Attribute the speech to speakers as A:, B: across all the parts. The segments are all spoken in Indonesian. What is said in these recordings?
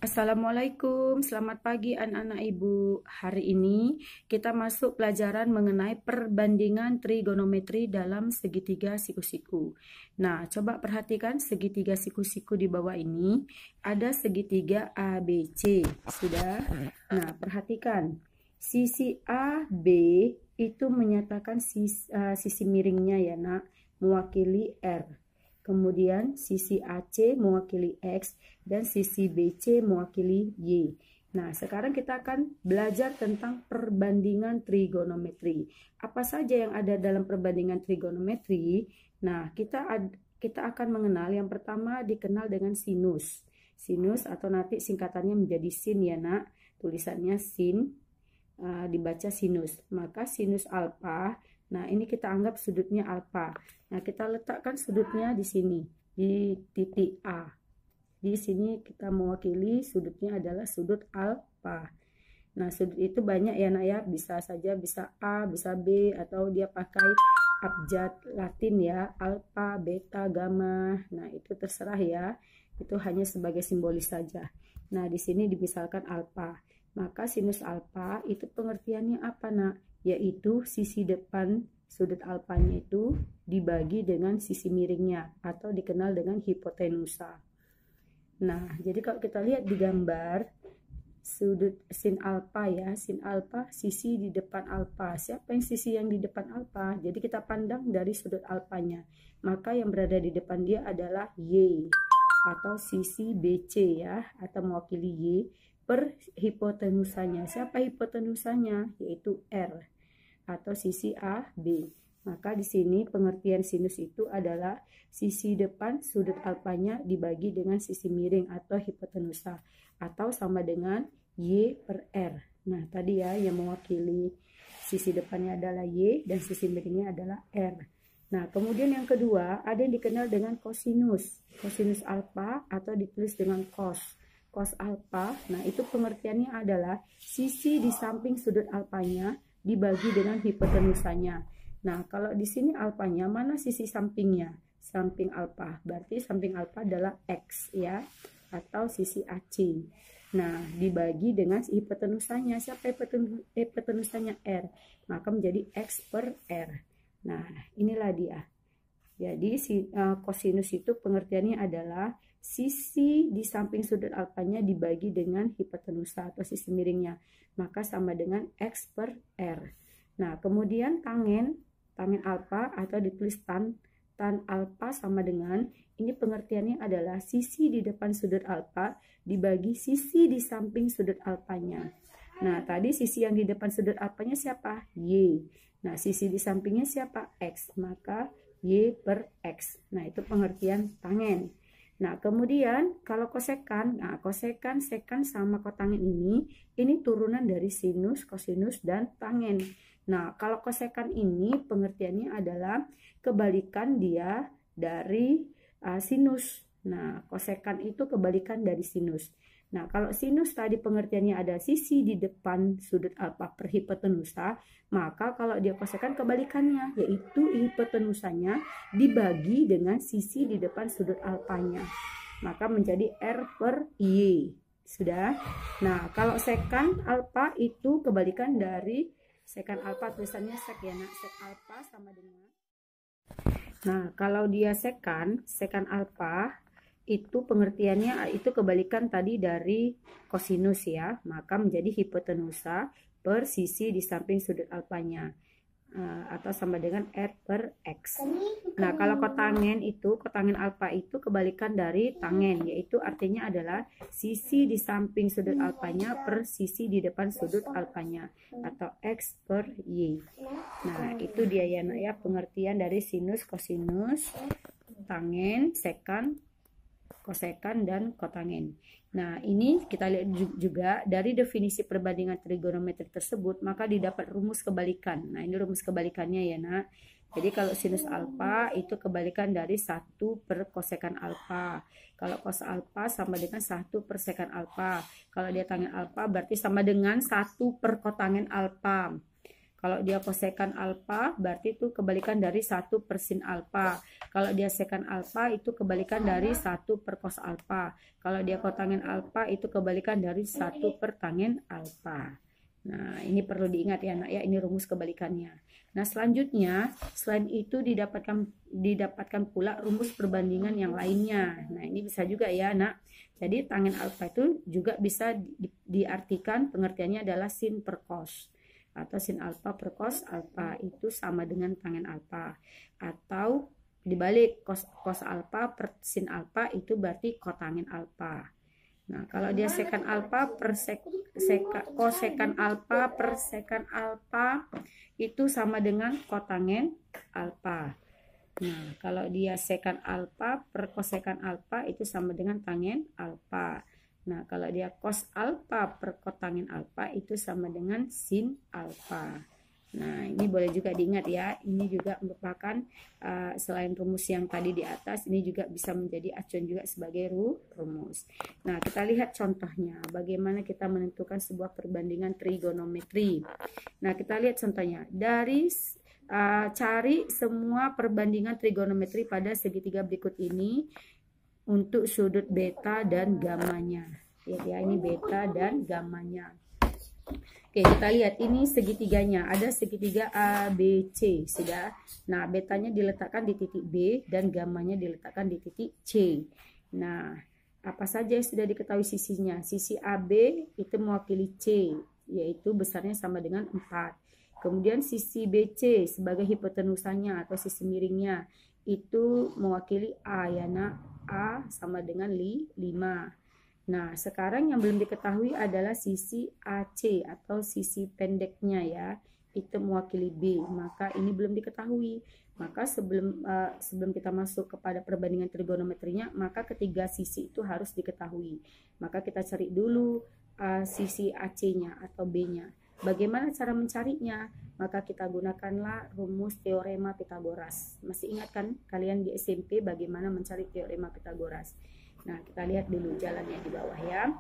A: Assalamualaikum, selamat pagi anak-anak ibu. Hari ini kita masuk pelajaran mengenai perbandingan trigonometri dalam segitiga siku-siku. Nah, coba perhatikan segitiga siku-siku di bawah ini. Ada segitiga ABC. Sudah? Nah, perhatikan. Sisi AB itu menyatakan sisi miringnya ya nak, mewakili R. Kemudian sisi AC mewakili X dan sisi BC mewakili Y. Nah, sekarang kita akan belajar tentang perbandingan trigonometri. Apa saja yang ada dalam perbandingan trigonometri? Nah, kita akan mengenal yang pertama dikenal dengan sinus. Sinus atau nanti singkatannya menjadi sin ya nak. Tulisannya sin, dibaca sinus. Maka sinus alfa. Nah, ini kita anggap sudutnya alfa. Nah, kita letakkan sudutnya di sini, di titik A. Di sini kita mewakili sudutnya adalah sudut alfa. Nah, sudut itu banyak ya nak ya. Bisa saja bisa A, bisa B, atau dia pakai abjad Latin ya. Alfa, beta, gamma. Nah, itu terserah ya. Itu hanya sebagai simbolis saja. Nah, di sini dimisalkan alfa. Maka sinus alfa itu pengertiannya apa nak? Yaitu sisi depan sudut alfanya itu dibagi dengan sisi miringnya atau dikenal dengan hipotenusa. Nah, jadi kalau kita lihat di gambar sudut sin alfa ya, sin alfa sisi di depan alfa. Siapa yang sisi yang di depan alfa? Jadi kita pandang dari sudut alfanya. Maka yang berada di depan dia adalah Y atau sisi BC ya, atau mewakili Y per hipotenusanya. Siapa hipotenusanya? Yaitu R atau sisi AB. Maka di sini pengertian sinus itu adalah sisi depan sudut alfanya dibagi dengan sisi miring atau hipotenusa, atau sama dengan Y per R. Nah, tadi ya yang mewakili sisi depannya adalah Y dan sisi miringnya adalah R. Nah, kemudian yang kedua ada yang dikenal dengan kosinus. Kosinus alfa atau ditulis dengan cos. Cos alfa. Nah, itu pengertiannya adalah sisi di samping sudut alfanya dibagi dengan hipotenusanya. Nah, kalau di sini alfanya, mana sisi sampingnya? Samping alfa. Berarti samping alfa adalah X ya, atau sisi AC. Nah, dibagi dengan hipotenusanya. Siapa hipotenusanya? R. Maka menjadi X per R. Nah, inilah dia. Jadi kosinus itu pengertiannya adalah sisi di samping sudut alfanya dibagi dengan hipotenusa atau sisi miringnya. Maka sama dengan X per R. Nah, kemudian tangen alfa atau ditulis tan alfa sama dengan, ini pengertiannya adalah sisi di depan sudut alfa dibagi sisi di samping sudut alfanya. Nah, tadi sisi yang di depan sudut alfanya siapa? Y. Nah, sisi di sampingnya siapa? X. Maka Y per X. Nah, itu pengertian tangen. Nah, kemudian kalau kosekan, nah kosekan, sekan sama kotangen ini turunan dari sinus, kosinus, dan tangen. Nah, kalau kosekan ini pengertiannya adalah kebalikan dia dari sinus. Nah, kosekan itu kebalikan dari sinus. Nah, kalau sinus tadi pengertiannya ada sisi di depan sudut alfa per hipotenusa, maka kalau dia kosekan kebalikannya, yaitu hipotenusanya dibagi dengan sisi di depan sudut alfanya. Maka menjadi R per Y. Sudah? Nah, kalau sekan alfa itu kebalikan dari sekan alfa, tulisannya sek ya nak. Sek alfa sama dengan. Nah, kalau dia sekan alfa itu pengertiannya itu kebalikan tadi dari kosinus ya, maka menjadi hipotenusa per sisi di samping sudut alfanya atau sama dengan R per X. Nah, kalau kotangen alfa itu kebalikan dari tangen, yaitu artinya adalah sisi di samping sudut alfanya per sisi di depan sudut alfanya atau X per Y. Nah, itu dia ya nak ya pengertian dari sinus, kosinus, tangen, sekan, kosekan, dan kotangen. Nah, ini kita lihat juga dari definisi perbandingan trigonometri tersebut, maka didapat rumus kebalikan. Nah, ini rumus kebalikannya ya nak. Jadi kalau sinus alfa itu kebalikan dari 1 per kosekan alfa. Kalau cos alfa sama dengan 1 per sekan alfa. Kalau dia tangen alfa berarti sama dengan 1 per kotangen alfa. Kalau dia kosekan alfa, berarti itu kebalikan dari 1 per sin alfa. Kalau dia sekan alfa, itu kebalikan dari 1 per cos alfa. Kalau dia kotangen alfa, itu kebalikan dari 1 per tangen alfa. Nah, ini perlu diingat ya nak ya, ini rumus kebalikannya. Nah, selanjutnya, selain itu didapatkan pula rumus perbandingan yang lainnya. Nah, ini bisa juga ya nak. Jadi, tangen alfa itu juga bisa diartikan pengertiannya adalah sin per cos. Atau sin alfa per cos alfa itu sama dengan tangen alfa, atau dibalik cos alfa per sin alfa itu berarti kotangen alfa. Nah, kalau dia sekan alfa per kosekan alfa per sekan alfa itu sama dengan kotangen alfa. Nah, kalau dia sekan alfa per kosekan alfa itu sama dengan tangen alfa. Nah, kalau dia cos alfa per kotangen alfa itu sama dengan sin alfa. Nah, ini boleh juga diingat ya. Ini juga merupakan selain rumus yang tadi di atas, ini juga bisa menjadi acuan juga sebagai rumus. Nah, kita lihat contohnya. Bagaimana kita menentukan sebuah perbandingan trigonometri. Nah, kita lihat contohnya. Dari cari semua perbandingan trigonometri pada segitiga berikut ini untuk sudut beta dan gamanya. Ya, ini beta dan gamanya. Oke, kita lihat ini segitiganya. Ada segitiga ABC, sudah. Nah, betanya diletakkan di titik B dan gamanya diletakkan di titik C. Nah, apa saja yang sudah diketahui sisinya? Sisi AB itu mewakili C, yaitu besarnya sama dengan 4. Kemudian sisi BC sebagai hipotenusanya atau sisi miringnya itu mewakili A ya nak. A sama dengan 5. Nah, sekarang yang belum diketahui adalah sisi AC atau sisi pendeknya ya. Itu mewakili B. Maka ini belum diketahui. Maka sebelum kita masuk kepada perbandingan trigonometrinya, maka ketiga sisi itu harus diketahui. Maka kita cari dulu sisi AC-nya atau B-nya. Bagaimana cara mencarinya? Maka kita gunakanlah rumus teorema Pitagoras. Masih ingat kan kalian di SMP bagaimana mencari teorema Pitagoras? Nah, kita lihat dulu jalannya di bawah ya.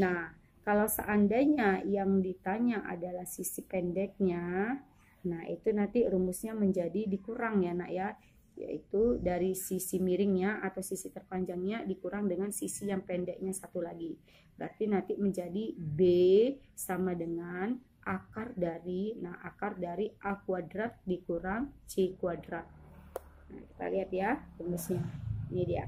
A: Nah, kalau seandainya yang ditanya adalah sisi pendeknya, nah itu nanti rumusnya menjadi dikurang ya nak ya. Yaitu dari sisi miringnya atau sisi terpanjangnya dikurang dengan sisi yang pendeknya satu lagi. Berarti nanti menjadi B sama dengan akar dari A kuadrat dikurang C kuadrat. Nah, kita lihat ya rumusnya. Ini dia.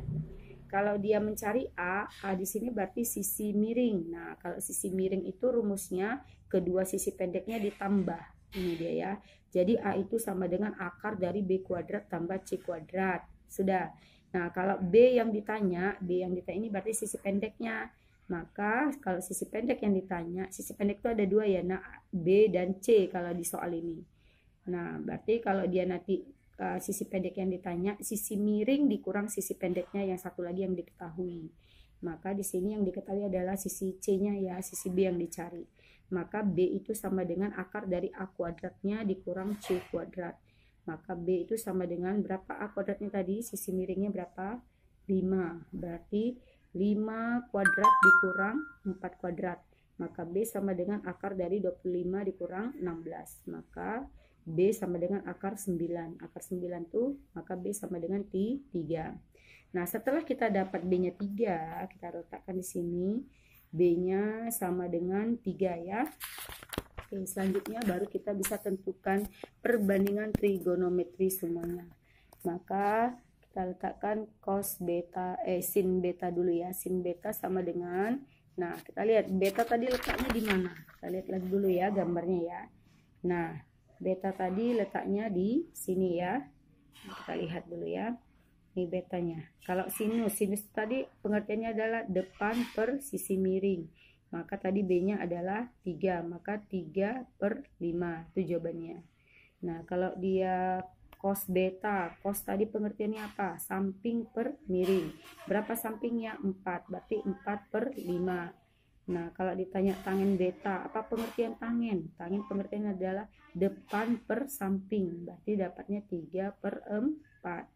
A: Kalau dia mencari A di sini berarti sisi miring. Nah, kalau sisi miring itu rumusnya kedua sisi pendeknya ditambah. Ini dia ya. Jadi A itu sama dengan akar dari B kuadrat tambah C kuadrat. Sudah. Nah, kalau B yang ditanya ini berarti sisi pendeknya. Maka kalau sisi pendek yang ditanya, sisi pendek itu ada dua ya, nah B dan C kalau di soal ini. Nah, berarti kalau dia nanti sisi pendek yang ditanya, sisi miring dikurang sisi pendeknya yang satu lagi yang diketahui. Maka di sini yang diketahui adalah sisi C-nya ya, sisi B yang dicari. Maka B itu sama dengan akar dari A kuadratnya dikurang C kuadrat. Maka B itu sama dengan berapa A kuadratnya tadi? Sisi miringnya berapa? 5. Berarti 5 kuadrat dikurang 4 kuadrat. Maka B sama dengan akar dari 25 dikurang 16. Maka B sama dengan akar 9. Akar 9 tuh, maka B sama dengan 3. Nah, setelah kita dapat B-nya 3, kita letakkan di sini. B-nya sama dengan 3 ya. Oke, selanjutnya baru kita bisa tentukan perbandingan trigonometri semuanya. Maka kita letakkan cos beta, sin beta dulu ya. Sin beta sama dengan, nah kita lihat beta tadi letaknya di mana. Kita lihat lagi dulu ya gambarnya ya. Nah, beta tadi letaknya di sini ya. Nah, kita lihat dulu ya. Ini betanya. Kalau sinus tadi pengertiannya adalah depan per sisi miring. Maka tadi B-nya adalah 3. Maka 3 per 5. Itu jawabannya. Nah, kalau dia cos beta, cos tadi pengertiannya apa? Samping per miring. Berapa sampingnya? 4. Berarti 4 per 5. Nah, kalau ditanya tangen beta, apa pengertian tangen? Tangen pengertiannya adalah depan per samping. Berarti dapatnya 3 per 4.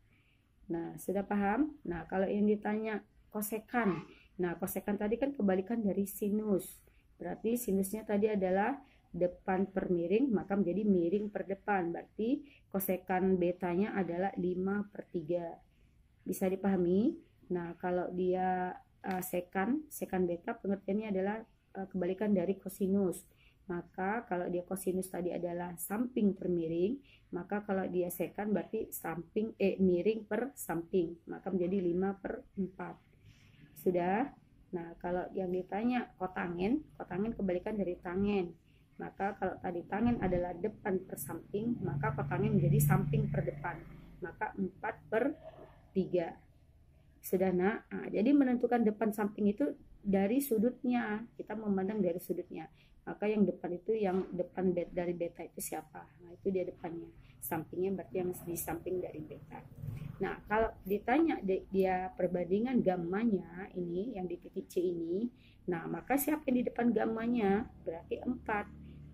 A: Nah, sudah paham? Nah, kalau yang ditanya kosekan. Nah, kosekan tadi kan kebalikan dari sinus. Berarti sinusnya tadi adalah depan per miring, maka menjadi miring per depan. Berarti kosekan betanya adalah 5/3. Bisa dipahami? Nah, kalau dia sekan beta pengertiannya adalah kebalikan dari kosinus. Maka kalau dia kosinus tadi adalah samping per miring, maka kalau dia sekan berarti miring per samping, maka menjadi 5/4. Sudah? Nah, kalau yang ditanya kotangen kebalikan dari tangen. Maka kalau tadi tangen adalah depan per samping, maka kotangen menjadi samping per depan. Maka 4/3. Sudah, nak? Nah, jadi menentukan depan samping itu dari sudutnya. Kita memandang dari sudutnya. Maka yang depan itu, yang depan dari beta itu siapa? Nah, itu dia depannya. Sampingnya berarti yang di samping dari beta. Nah, kalau ditanya dia perbandingan gammanya ini, yang di titik C ini, nah maka siapa yang di depan gammanya? Berarti 4.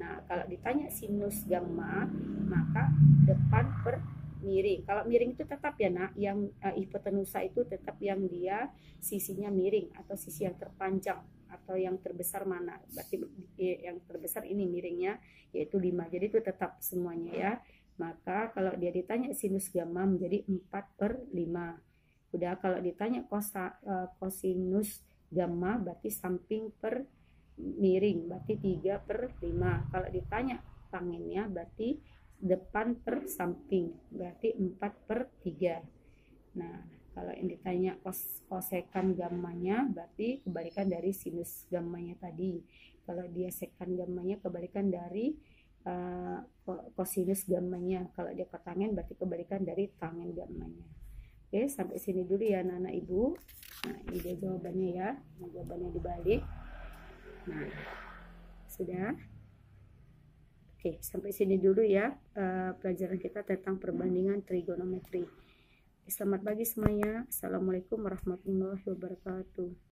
A: Nah, kalau ditanya sinus gamma, maka depan per miring. Kalau miring itu tetap ya, nak, yang hipotenusa itu tetap yang dia sisinya miring atau sisi yang terpanjang atau yang terbesar mana. Berarti yang terbesar ini miringnya, yaitu 5. Jadi itu tetap semuanya ya. Maka kalau dia ditanya sinus gamma menjadi 4/5. Udah, kalau ditanya kosinus gamma berarti samping per miring, berarti 3/5. Kalau ditanya tangennya berarti depan per samping, berarti 4/3. Nah, kalau yang ditanya kosekan gammanya berarti kebalikan dari sinus gammanya tadi. Kalau dia sekan gammanya kebalikan dari kosinus gammanya. Kalau dia kotangen berarti kebalikan dari tangen gammanya. Oke, sampai sini dulu ya anak-anak ibu. Nah, ini dia jawabannya ya. Nah, jawabannya dibalik. Nah, sudah. Oke, sampai sini dulu ya pelajaran kita tentang perbandingan trigonometri. Selamat pagi semuanya. Assalamualaikum warahmatullahi wabarakatuh.